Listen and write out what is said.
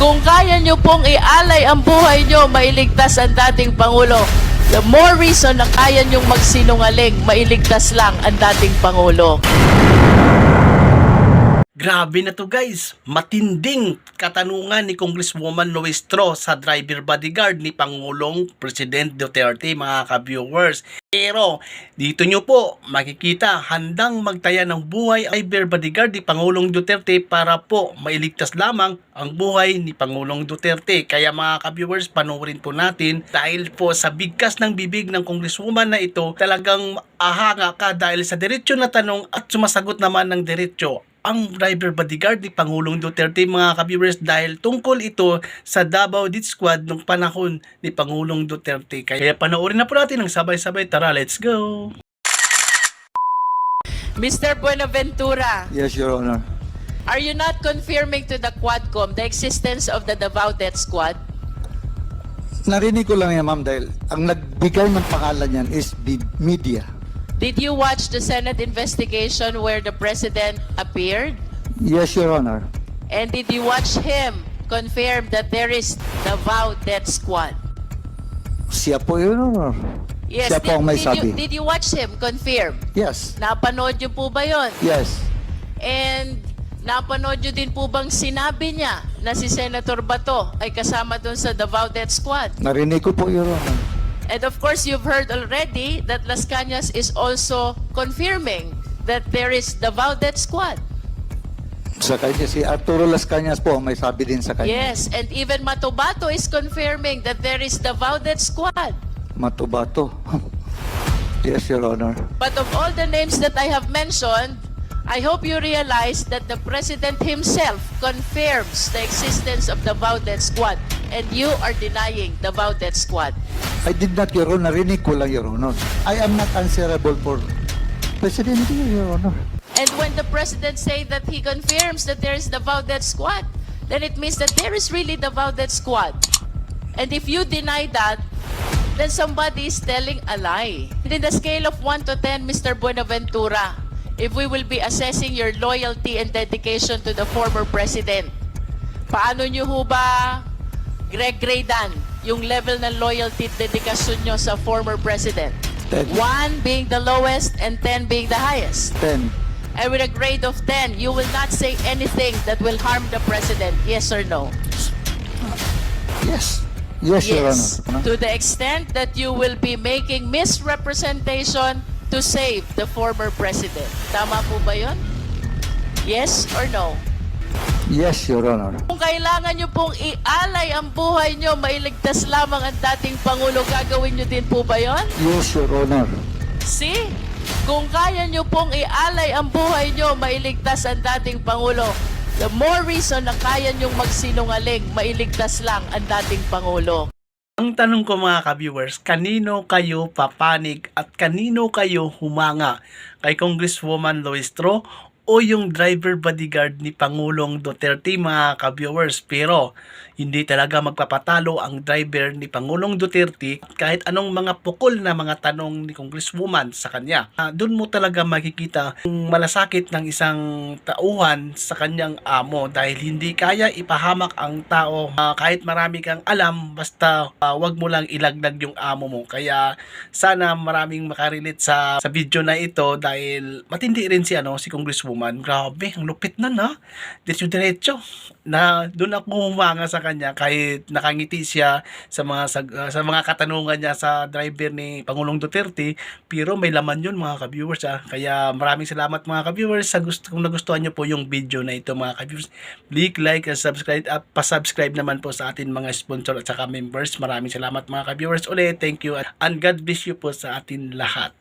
Kung kaya nyo pong ialay ang buhay nyo, mailigtas ang dating Pangulo. The more reason na kaya nyong magsinungaling, mailigtas lang ang dating Pangulo. Grabe na to guys, matinding katanungan ni Congresswoman Nuestro sa driver bodyguard ni Pangulong President Duterte, mga ka-viewers. Pero dito nyo po makikita handang magtaya ng buhay ang driver bodyguard ni Pangulong Duterte para po mailigtas lamang ang buhay ni Pangulong Duterte. Kaya mga ka-viewers, panoorin po natin dahil po sa bigkas ng bibig ng Congresswoman na ito, talagang ahanga ka dahil sa diretsyo na tanong at sumasagot naman ng diretsyo ang driver bodyguard ni Pangulong Duterte, mga ka-viewers, dahil tungkol ito sa Davao Death Squad nung panahon ni Pangulong Duterte. Kaya panoorin na po natin ng sabay-sabay. Tara, let's go! Mr. Buenaventura, Yes, Your Honor. are you not confirming to the Quadcom the existence of the Davao Death Squad? Narinig ko lang yan, ma'am, dahil ang nagbigay ng pangalan yan is the media. Did you watch the Senate investigation where the President appeared? Yes, Your Honor. And did you watch him confirm that there is Davao Death Squad? Siya po, Your Honor. Yes, Siya po ang may sabi. did you watch him confirm? Yes. Napanood niyo po ba yon? Yes. And napanood niyo din po bang sinabi niya na si Senator Bato ay kasama dun sa Davao Death Squad? Narinig ko po, Your Honor. And of course, you've heard already that Las Cañas is also confirming that there is Davao Death Squad. Sa kanya, si Arturo Las Cañas po ang may sabi din sa kanya. Yes, and even Matobato is confirming that there is Davao Death Squad. Matubato. Yes, Your Honor. But of all the names that I have mentioned, I hope you realize that the President himself confirms the existence of the Davao Death Squad, and you are denying the Davao Death Squad. I did not, Your Honor. Narinig ko lang, Your Honor. I am not answerable for President, Your Honor. And when the President say that he confirms that there is the Davao Death Squad, then it means that there is really the Davao Death Squad. And if you deny that, then somebody is telling a lie. In the scale of 1 to 10, Mr. Buenaventura, if we will be assessing your loyalty and dedication to the former President, paano nyo ho ba gradean yung level ng loyalty at dedikasyon nyo sa former President? 10. 1 being the lowest and 10 being the highest. 10. And with a grade of 10, you will not say anything that will harm the President, yes or no? Yes. Yes, Your Yes. Honor. To the extent that you will be making misrepresentation to save the former President. Tama po ba yun? Yes or no? Yes, Your Honor. Kung kailangan nyo pong ialay ang buhay nyo, mailigtas lamang ang dating Pangulo, gagawin nyo din po ba yun? Yes, Your Honor. See? Kung kaya nyo pong ialay ang buhay nyo, mailigtas ang dating Pangulo. The more reason na kaya nyong magsinungaling, mailigtas lang ang dating Pangulo. Ang tanong ko mga ka-viewers, kanino kayo papanig at kanino kayo humanga? Kay Congresswoman Nuestro o yung driver bodyguard ni Pangulong Duterte, mga ka-viewers? Pero hindi talaga magpapatalo ang driver ni Pangulong Duterte kahit anong mga pukol na mga tanong ni Congresswoman sa kanya. Doon mo talaga makikita ang malasakit ng isang tauhan sa kanyang amo dahil hindi kaya ipahamak ang tao kahit marami kang alam, basta wag mo lang ilagdag yung amo mo. Kaya sana maraming makarelate sa video na ito dahil matindi rin si Congresswoman. Grabe, ang lupit na na. Diretso na doon ako humanga sa kanya kahit nakangiti siya sa mga katanungan niya sa driver ni Pangulong Duterte, pero may laman yun mga ka-viewers. Kaya maraming salamat mga ka-viewers kung nagustuhan niyo po yung video na ito mga ka-viewers. Click like and subscribe at pa-subscribe naman po sa atin mga sponsor at saka members. Maraming salamat mga ka-viewers ulit. Thank you and God bless you po sa atin lahat.